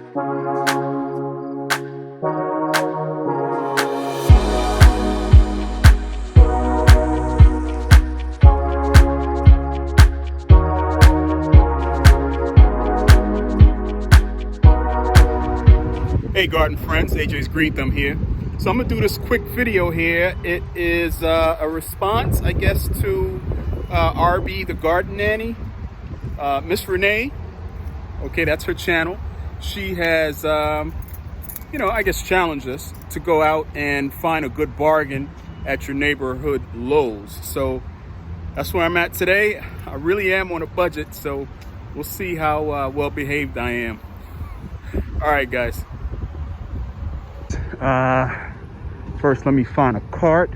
Hey garden friends, AJ's Green Thumb here. So I'm gonna do this quick video here. It is a response, I guess, to RB, the Garden Nanny, Miss Renee. Okay, that's her channel. She has, I guess challenged us to go out and find a good bargain at your neighborhood Lowe's. So that's where I'm at today. I really am on a budget, so we'll see how well behaved I am. All right, guys. First let me find a cart.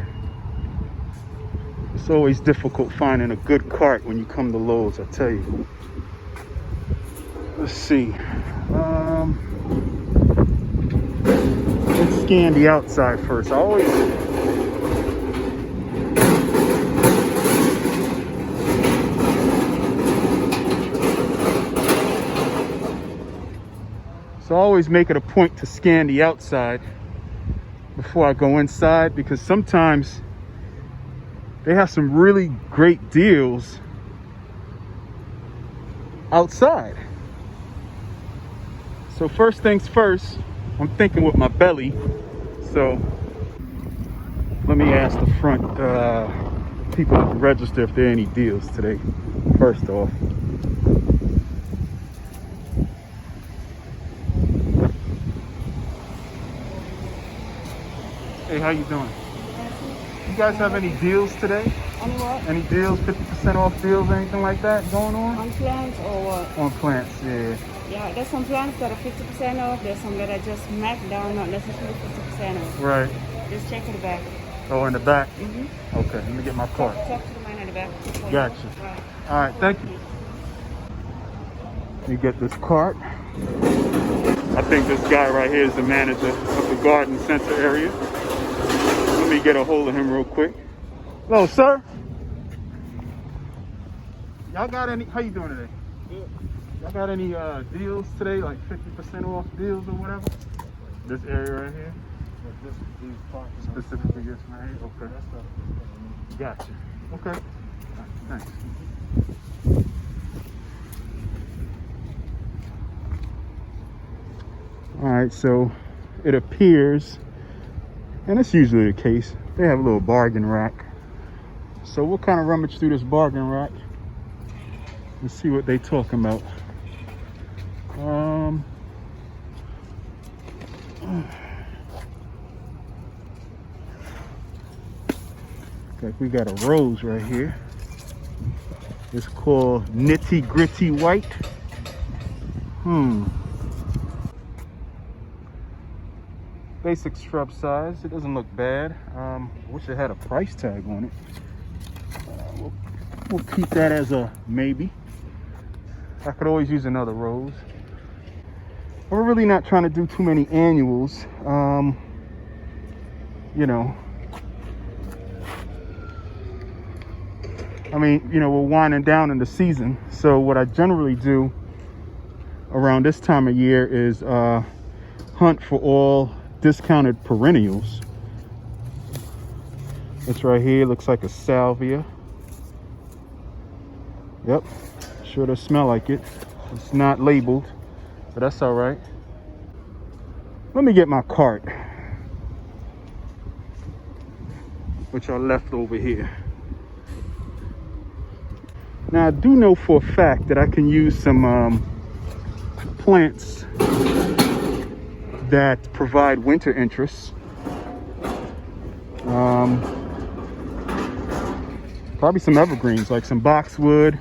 It's always difficult finding a good cart when you come to Lowe's, I tell you. Let's see. Let's scan the outside first. I always make it a point to scan the outside before I go inside, because sometimes they have some really great deals outside. So first things first, I'm thinking with my belly. So let me ask the front people at the register if there are any deals today, first off. Hey, how you doing? You guys have any deals today? On what? Any deals, 50% off deals, anything like that going on? On plants or what? On plants, yeah. Yeah, there's some plants that are 50% off. There's some that are just marked down, not necessarily 50% off. Right. Just check in the back. Oh, in the back? Mm-hmm. Okay, let me get my cart. Talk to the man in the back. Gotcha. Right. All right, thank you. Let me get this cart. I think this guy right here is the manager of the garden center area. Let me get a hold of him real quick. Hello, sir. Y'all got any, how you doing today? Good. Y'all got any deals today, like 50% off deals or whatever? This area right here? These parts. Specifically this right here? Okay. Gotcha. Okay. All right, thanks. All right, so it appears, and it's usually the case, they have a little bargain rack. So we'll kind of rummage through this bargain rack and see what they talking about. Like we got a rose right here. It's called Nitty Gritty White. Basic shrub size. It doesn't look bad. Wish it had a price tag on it. We'll keep that as a maybe. I could always use another rose. We're really not trying to do too many annuals. We're winding down in the season. So what I generally do around this time of year is hunt for all discounted perennials. It's right here. Looks like a salvia. Yep, sure does smell like it. It's not labeled, but that's all right. Let me get my cart, which I left over here. Now I do know for a fact that I can use some plants that provide winter interest. Probably some evergreens, like some boxwood,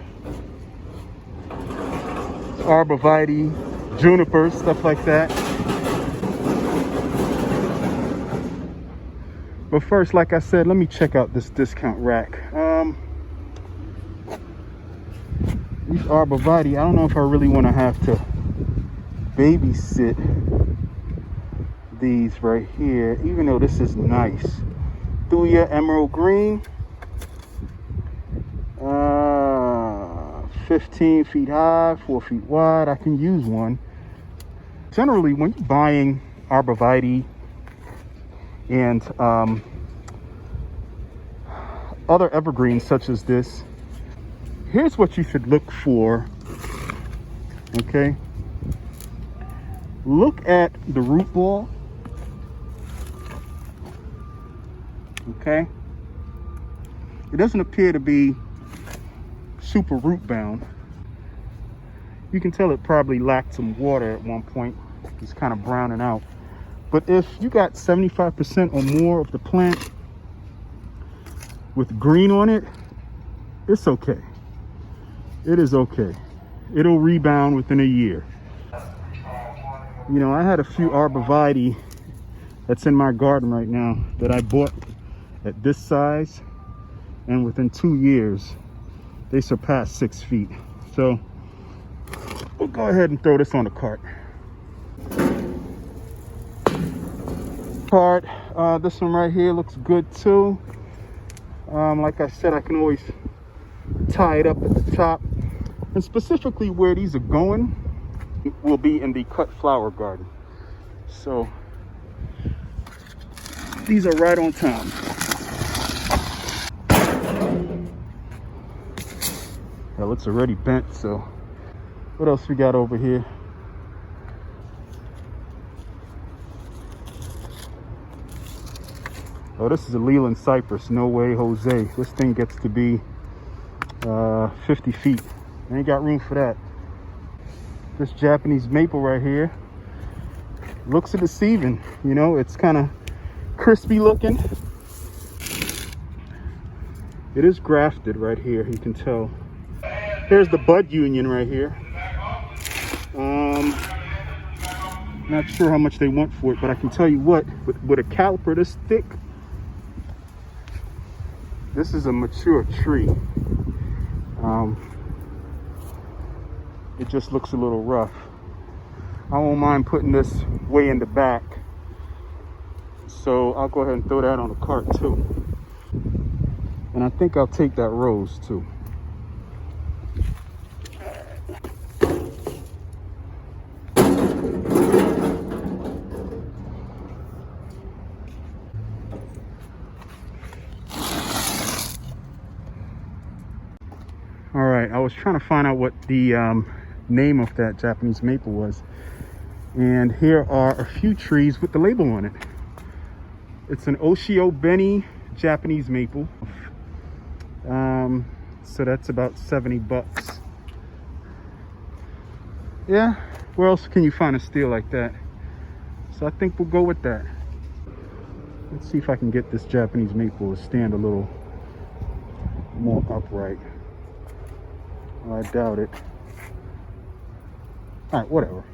arborvitae, junipers, stuff like that. But first, like I said, let me check out this discount rack. These arborvitae, I don't know if I really want to have to babysit these right here, even though this is nice. Thuja emerald green, 15 feet high, 4 feet wide. I can use one. Generally, when you're buying Arbovitae and other evergreens such as this, here's what you should look for. Okay, look at the root ball. Okay, it doesn't appear to be super root bound. You can tell it probably lacked some water at one point. It's kind of browning out. But if you got 75% or more of the plant with green on it, it's okay. It is okay. It'll rebound within a year. You know, I had a few Arbovitae that's in my garden right now that I bought at this size, and within 2 years they surpassed 6 feet. So we'll go ahead and throw this on the cart. This one right here looks good too. Like I said, I can always tie it up at the top, and specifically where these are going will be in the cut flower garden. So these are right on time. That looks already bent. So what else we got over here? Oh, this is a Leland cypress. No way, Jose. This thing gets to be 50 feet. I ain't got room for that. This Japanese maple right here looks deceiving. You know, it's kind of crispy looking. It is grafted right here, you can tell. Here's the bud union right here. Not sure how much they want for it, but I can tell you what, with a caliper this thick, this is a mature tree. It just looks a little rough. I won't mind putting this way in the back. So I'll go ahead and throw that on the cart too. And I think I'll take that rose too. All right, I was trying to find out what the name of that Japanese maple was. And here are a few trees with the label on it. It's an Oshio-beni Japanese maple. So that's about 70 bucks. Yeah, where else can you find a steal like that? So I think we'll go with that. Let's see if I can get this Japanese maple to stand a little more upright. I doubt it. All right, whatever.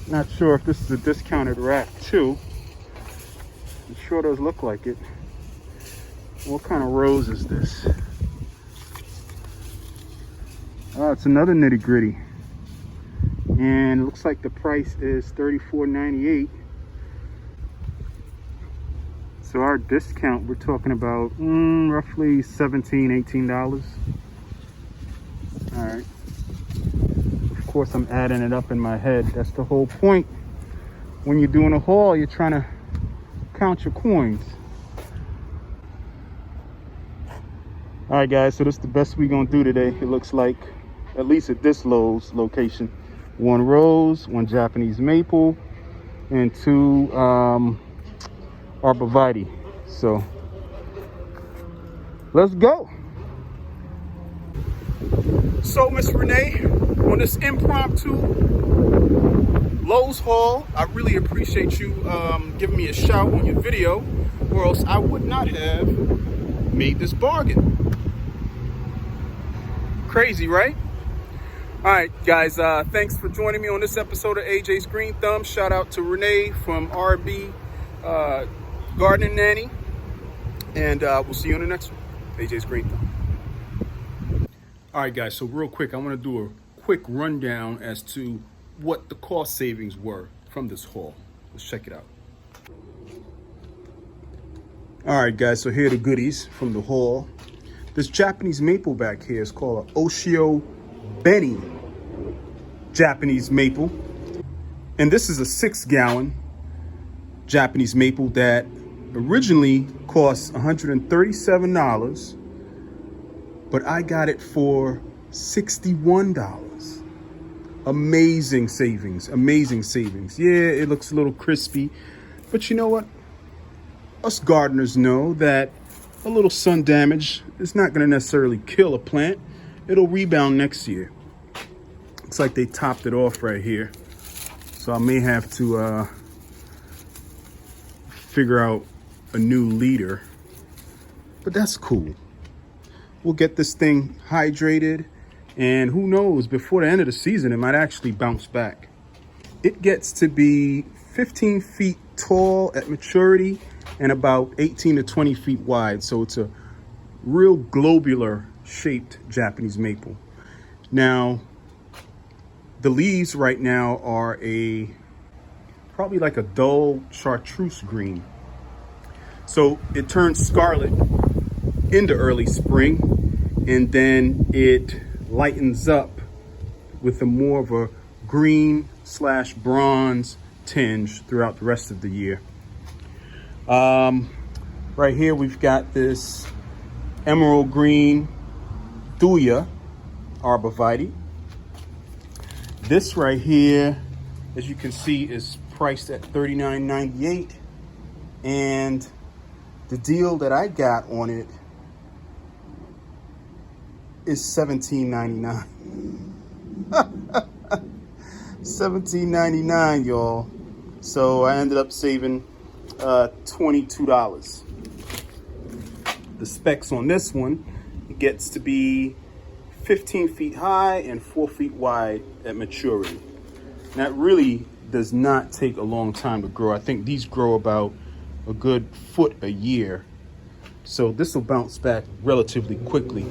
Not sure if this is a discounted rack too. It sure does look like it. What kind of rose is this? Oh, it's another nitty gritty. And it looks like the price is $34.98. So our discount, we're talking about roughly $17, $18. All right. Of course, I'm adding it up in my head. That's the whole point. When you're doing a haul, you're trying to count your coins. All right, guys. So this is the best we're gonna do today. It looks like, at least at this Lowe's location, 1 rose, 1 Japanese maple, and 2 Arbovitae. So let's go. So Miss Renee, on this impromptu Lowe's haul, I really appreciate you giving me a shout on your video, or else I would not have made this bargain. Crazy, right? All right, guys, thanks for joining me on this episode of AJ's Green Thumb. Shout out to Renee from RB Garden Nanny, and we'll see you on the next one. AJ's Green Thumb. All right, guys, so real quick, I want to do a quick rundown as to what the cost savings were from this haul. Let's check it out. All right, guys, so here are the goodies from the haul. This Japanese maple back here is called an Oshio Benny Japanese maple. And this is a 6-gallon Japanese maple that originally cost $137, but I got it for $61. Amazing savings, amazing savings. Yeah, it looks a little crispy, but you know what? Us gardeners know that a little sun damage is not going to necessarily kill a plant. It'll rebound next year. Looks like they topped it off right here. So I may have to figure out a new leader, but that's cool. We'll get this thing hydrated, and who knows, before the end of the season, it might actually bounce back. It gets to be 15 feet tall at maturity and about 18 to 20 feet wide. So it's a real globular shaped Japanese maple. Now, the leaves right now are probably like a dull chartreuse green. So it turns scarlet into early spring, and then it lightens up with more of a green/bronze tinge throughout the rest of the year. Right here we've got this emerald green Thuja Arbovitae. This right here, as you can see, is priced at $39.98, and the deal that I got on it is $17.99. $17.99, y'all. So I ended up saving $22. The specs on this one, it gets to be 15 feet high and 4 feet wide at maturity. And that really does not take a long time to grow. I think these grow about a good foot a year. So this will bounce back relatively quickly.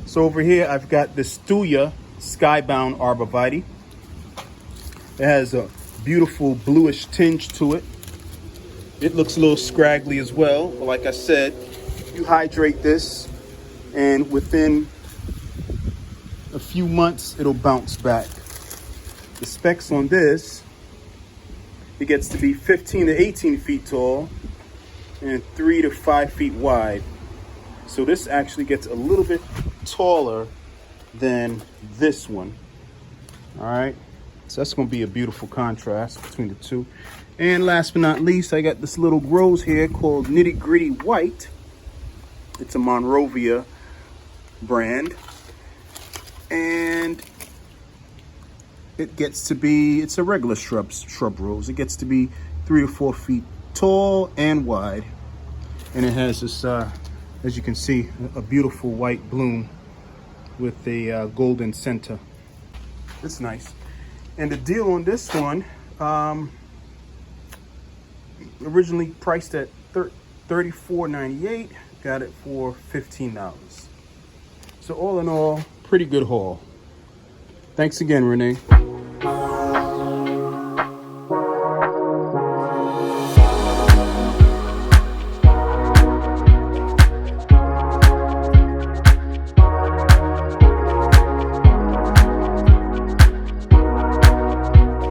So over here, I've got this Thuja Skybound Arbovitae. It has a beautiful bluish tinge to it. It looks a little scraggly as well, but like I said, you hydrate this, and within a few months, it'll bounce back. The specs on this, it gets to be 15 to 18 feet tall and 3 to 5 feet wide. So this actually gets a little bit taller than this one. All right, so that's going to be a beautiful contrast between the two. And last but not least, I got this little rose here called Nitty Gritty White. It's a Monrovia brand, and it gets to be, it's a regular shrub rose. It gets to be 3 to 4 feet tall and wide, and it has this, as you can see, a beautiful white bloom with a golden center. It's nice. And the deal on this one, originally priced at $34.98, got it for $15. So all in all, pretty good haul. Thanks again, Renee.